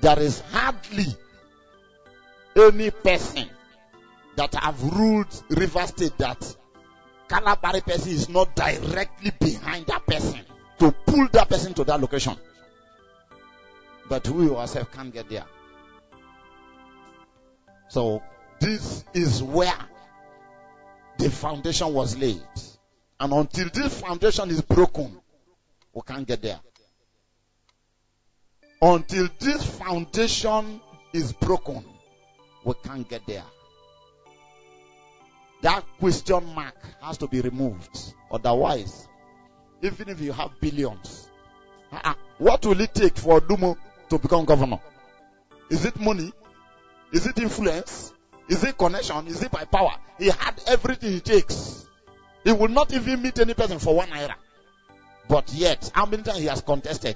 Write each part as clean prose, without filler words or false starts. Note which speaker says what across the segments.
Speaker 1: there is hardly any person that have ruled River State that Kalabaris person is not directly behind that person to pull that person to that location. But we ourselves can't get there. So this is where the foundation was laid. And until this foundation is broken, we can't get there. Until this foundation is broken, we can't get there. That question mark has to be removed. Otherwise, even if you have billions, what will it take for Dumo to become governor? Is it money? Is it influence? Is it connection? Is it by power? He had everything it takes. He will not even meet any person for 1 naira. But yet, how many times he has contested?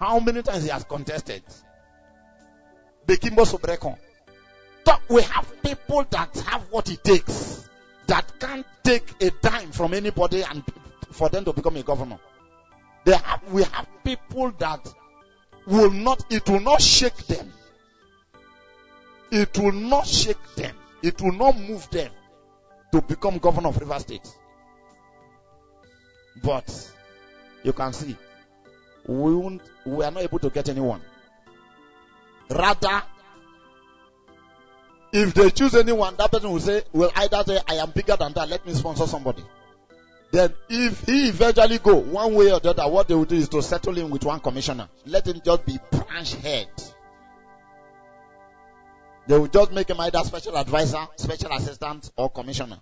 Speaker 1: How many times he has contested? Bekimbo Sobrekon. We have people that have what it takes, that can't take a dime from anybody and for them to become a governor. We have people that it will not shake them. It will not shake them. It will not move them to become governor of River State. But you can see, we are not able to get anyone. Rather, if they choose anyone, that person will either say, I am bigger than that, let me sponsor somebody. Then if he eventually go one way or the other, what they will do is to settle him with one commissioner. Let him just be branch head. They will just make him either special advisor, special assistant, or commissioner.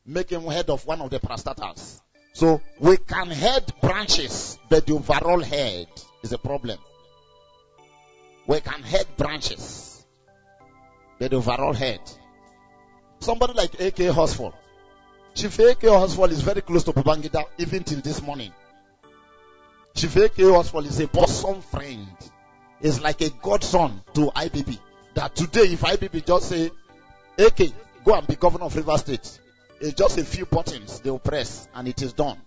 Speaker 1: Make him head of one of the parastatals. So we can head branches, but the overall head is a problem. We can head branches, but the overall head. Somebody like A.K. Hosford. Chief A.K. Hosford is very close to Babangida, even till this morning. Chief A.K. Hosford is a bosom friend. Is like a godson to IBB. That today, if IBB just say, A.K., go and be governor of River State, it's just a few buttons they will press and it is done.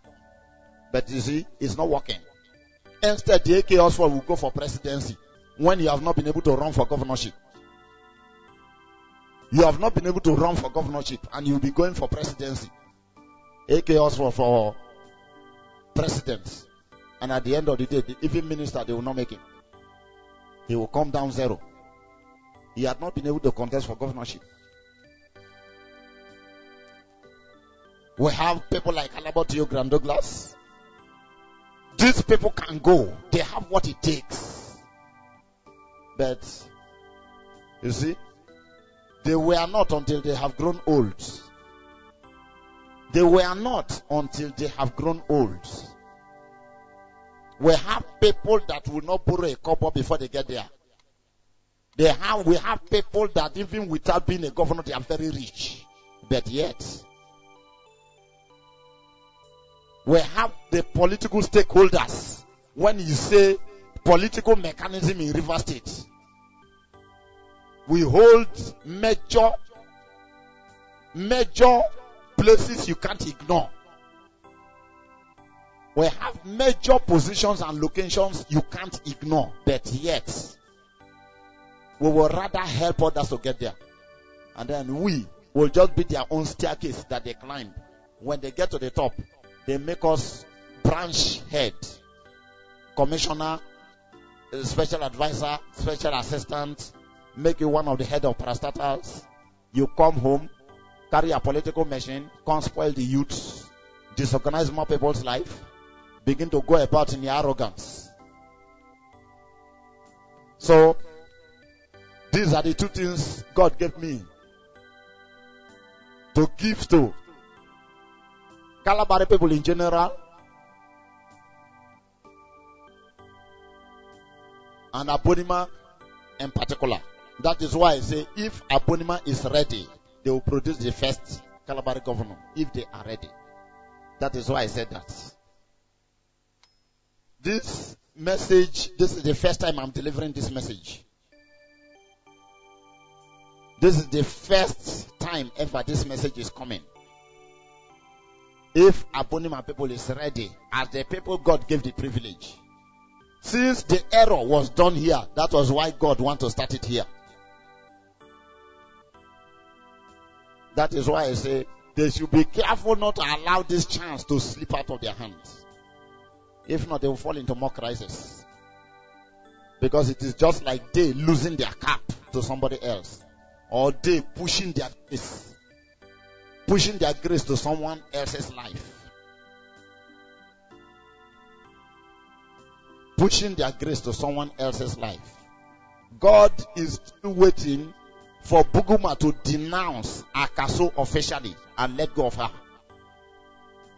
Speaker 1: But you see, it's not working. Instead, the A.K. Hosford will go for presidency when you have not been able to run for governorship. You have not been able to run for governorship and you will be going for presidency. A.K. Hosford for president. And at the end of the day, even minister, they will not make him. He will come down zero. He had not been able to contest for governorship. We have people like Alabatio Grand Douglas. These people can go. They have what it takes. But, you see, they were not until they have grown old. They were not until they have grown old. We have people that will not borrow a couple before they get there. We have people that even without being a governor, they are very rich. But yet, we have the political stakeholders. When you say political mechanism in River State, we hold major places you can't ignore. We have major positions and locations you can't ignore. But yet, we will rather help others to get there. And then we will just be their own staircase that they climb. When they get to the top, they make us branch head, commissioner, special advisor, special assistant, make you one of the head of parastatals. You come home, carry a political machine, can't spoil the youths, disorganize more people's life, begin to go about in your arrogance. So, these are the two things God gave me to give to Kalabaris people in general and Abonima in particular. That is why I say if Abonima is ready, they will produce the first Kalabaris governor if they are ready. That is why I said that. This message, this is the first time I'm delivering this message. This is the first time ever this message is coming. If Abonima people is ready, as the people God gave the privilege, Since the error was done here, that was why God wanted to start it here. That is why I say they should be careful not to allow this chance to slip out of their hands. If not, they will fall into more crisis. Because it is just like they losing their cap to somebody else. Or they pushing their grace to someone else's life. Pushing their grace to someone else's life. God is still waiting for Buguma to denounce Akaso officially and let go of her.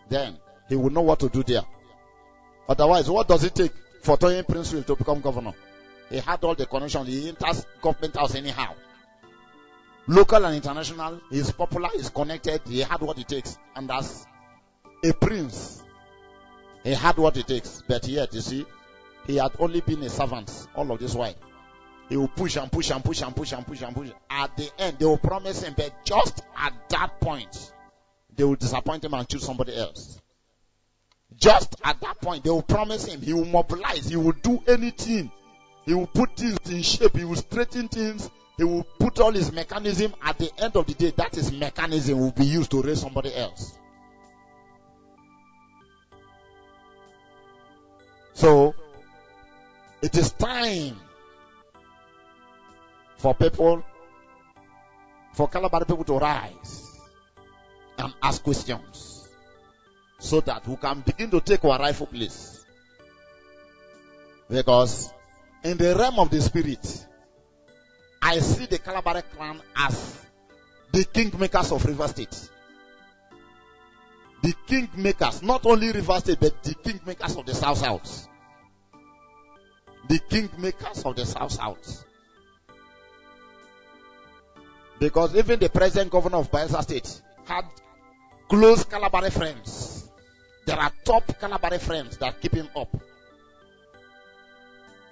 Speaker 1: Then he will know what to do there. Otherwise, what does it take for Tony Princewill to become governor? He had all the connections. He enters government house anyhow. Local and international. He is popular. He is connected. He had what it takes. And as a prince, he had what it takes. But yet, you see, he had only been a servant all of this while. He will push and push and push and push and push and push. At the end, they will promise him, but just at that point, they will disappoint him and choose somebody else. Just at that point, they will promise him, he will mobilize, he will do anything. He will put things in shape, he will straighten things, he will put all his mechanism. At the end of the day, that his mechanism will be used to raise somebody else. So, it is time for people, for Kalabaris people to rise and ask questions so that we can begin to take our rightful place. Because in the realm of the spirit, I see the Kalabaris clan as the kingmakers of River State. The kingmakers, not only River State, but the kingmakers of the South. The kingmakers of the South. Because even the present governor of Bayelsa State had close Kalabaris friends. There are top Kalabaris friends that keep him up.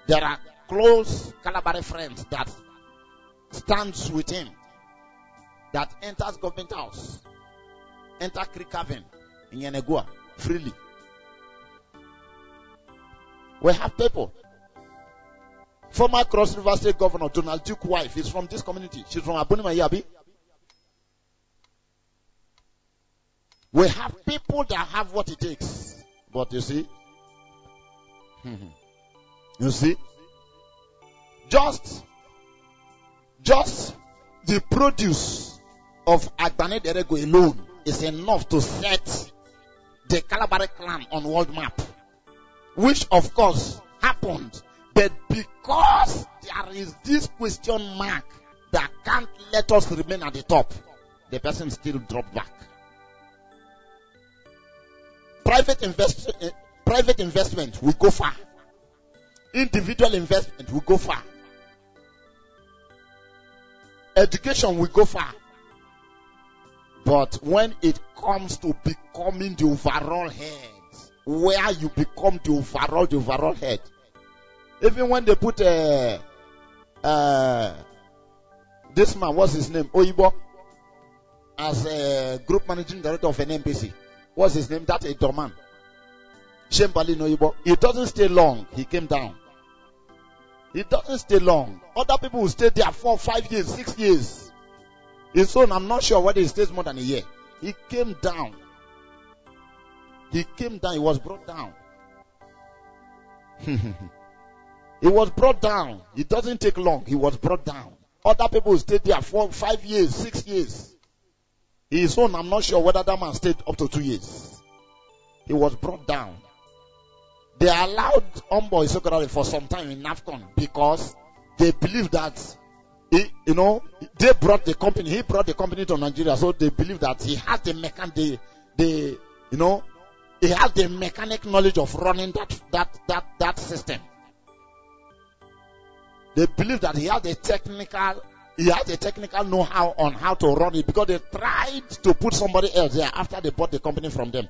Speaker 1: There are close Kalabaris friends that stands with him, that enters government house, enter Creek Haven in Yenegua freely. We have people. Former Cross River State Governor Donald Duke's wife is from this community. She's from Abunima Yabi. We have people that have what it takes. But you see, just the produce of Agbane Derego alone is enough to set the Kalabaris clan on world map, which of course happened. But because there is this question mark that can't let us remain at the top, the person still dropped back. Private investment will go far. Individual investment will go far. Education will go far. But when it comes to becoming the overall head, where you become the overall head, even when they put this man, what's his name, Oyibo, as a group managing director of an NPC, what's his name? That's a Dorman. Shembali Oyibo. It doesn't stay long. He came down. It doesn't stay long. Other people will stay there 4, 5 years, 6 years. His son, I'm not sure whether he stays more than a year. He came down. He was brought down. He was brought down. It doesn't take long. He was brought down. Other people stayed there 4, 5 years, 6 years. His own, I'm not sure whether that man stayed up to 2 years. He was brought down. They allowed Ombo Isokorari for some time in NAFCON because they believe that he brought the company. He brought the company to Nigeria, so they believe that he has the he has the mechanic knowledge of running that system. They believe that he has the technical know-how on how to run it, because they tried to put somebody else there after they bought the company from them.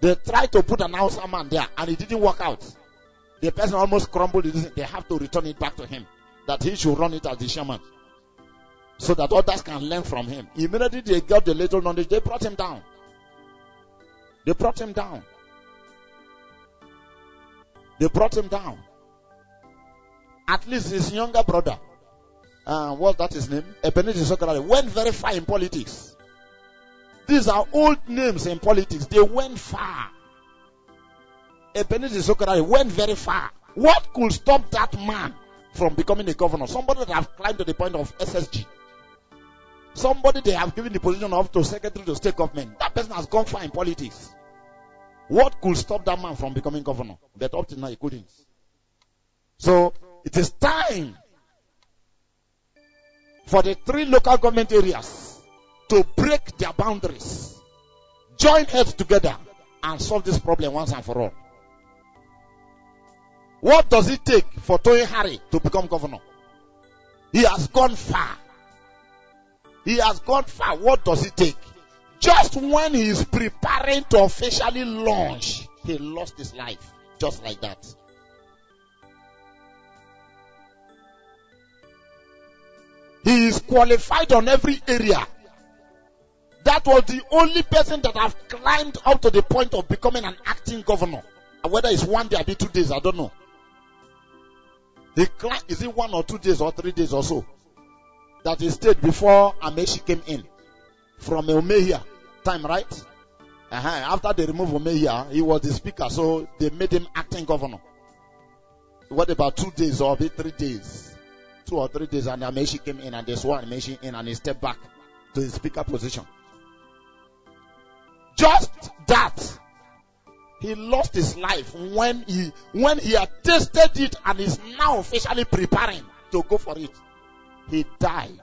Speaker 1: They tried to put an Hausa man there and it didn't work out. The person almost crumbled. They have to return it back to him, that he should run it as the chairman, so that others can learn from him. Immediately they got the little knowledge, they brought him down. They brought him down. At least his younger brother, what's that his name? Ebenezer Sokarale, went very far in politics. These are old names in politics. They went far. Ebenezer Sokarale went very far. What could stop that man from becoming a governor? Somebody that have climbed to the point of SSG. Somebody they have given the position of to secretary to state government. That person has gone far in politics. What could stop that man from becoming governor? But up to now he couldn't. So it is time for the 3 local government areas to break their boundaries, join heads together, and solve this problem once and for all. What does it take for Toyin Harry to become governor? He has gone far. He has gone far. What does it take? Just when he is preparing to officially launch, he lost his life. Just like that. He is qualified on every area. That was the only person that have climbed up to the point of becoming an acting governor. Whether it's 1 day or 2 days, I don't know. He climbed, is it 1 or 2 days or 3 days or so? That he stayed before Amechi came in. From Omehia time, right? After they removed Omehia, he was the speaker, so they made him acting governor. What about 2 days or 3 days? 2 or 3 days, and Amechi came in, and they swore Amechi in, and he stepped back to his speaker position. Just that, he lost his life when he had tasted it and is now officially preparing to go for it. He died.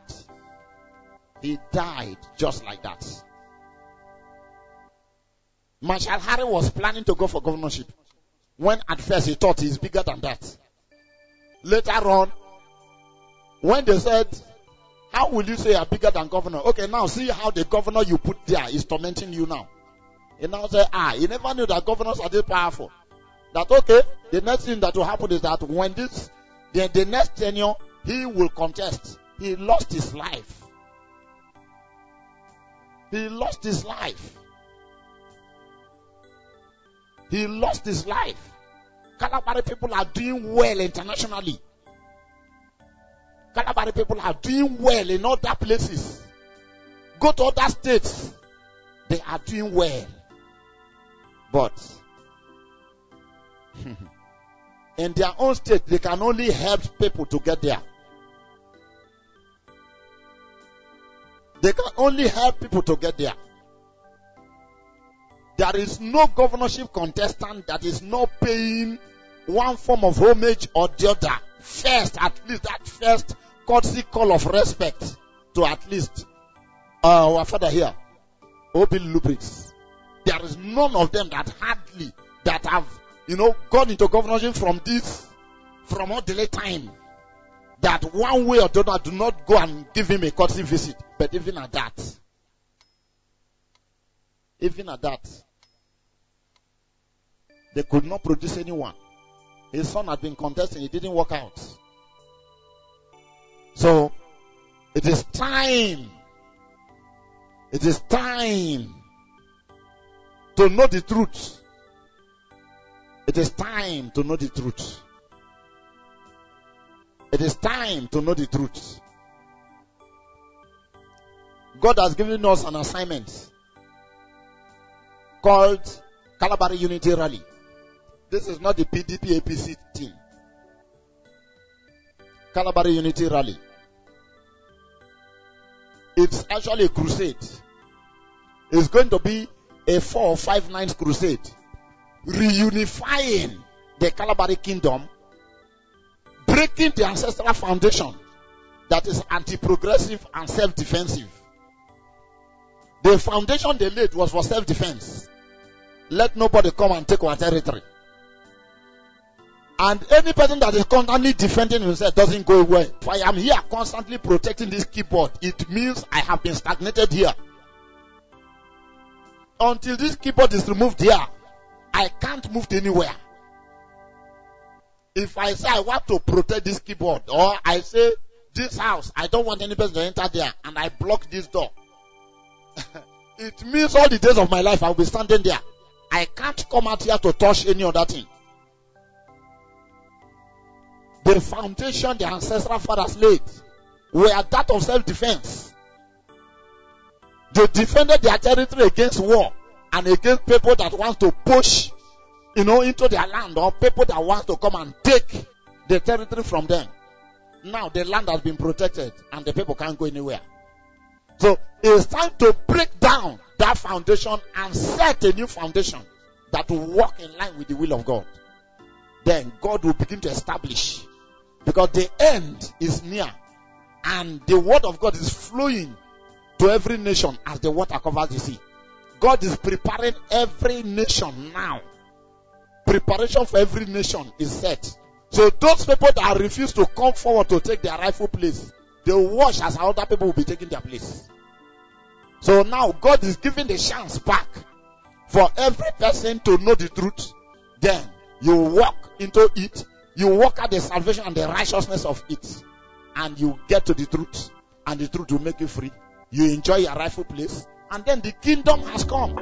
Speaker 1: He died just like that. Marshal Harry was planning to go for governorship, when at first he thought he's bigger than that. Later on, when they said, how will you say you're bigger than governor? Okay, now see how the governor you put there is tormenting you now. He now said, he never knew that governors are this powerful. That okay, the next thing that will happen is that when the next tenure, he will contest. He lost his life. He lost his life. He lost his life. Kalabari people are doing well internationally. Kalabari people are doing well in other places. Go to other states. They are doing well. But in their own state, they can only help people to get there. They can only help people to get there. There is no governorship contestant that is not paying one form of homage or the other. First, at least that first courtesy call of respect to at least our father here, Obi Lubrix. There is none of them that have, gone into governorship from all delay time. That one way or the other do not go and give him a courtesy visit. But even at that, they could not produce anyone. His son had been contesting, it didn't work out. So, it is time to know the truth. It is time to know the truth. It is time to know the truth. God has given us an assignment called Kalabaris Unity Rally. This is not the PDP APC team. Kalabaris Unity Rally. It's actually a crusade. It's going to be a 4 or 5 nights crusade, reunifying the Kalabaris kingdom, breaking the ancestral foundation that is anti-progressive and self-defensive. The foundation they laid was for self-defense. Let nobody come and take our territory. And any person that is constantly defending himself doesn't go away. If I am here constantly protecting this keyboard, it means I have been stagnated here. Until this keyboard is removed here, I can't move anywhere. If I say I want to protect this keyboard, or I say this house, I don't want any person to enter there, and I block this door, it means all the days of my life I'll be standing there. I can't come out here to touch any other thing. The foundation the ancestral fathers laid were that of self-defense. They defended their territory against war and against people that want to push, into their land, or people that want to come and take the territory from them. Now the land has been protected and the people can't go anywhere. So it's time to break down that foundation and set a new foundation that will walk in line with the will of God. Then God will begin to establish, because the end is near and the word of God is flowing to every nation as the water covers the sea. God is preparing every nation now. Preparation for every nation is set. So those people that refuse to come forward to take their rightful place, they will watch as other people will be taking their place. So now God is giving the chance back for every person to know the truth. Then you walk into it. You walk out the salvation and the righteousness of it. And you get to the truth. And the truth will make you free. You enjoy your rightful place. And then the kingdom has come.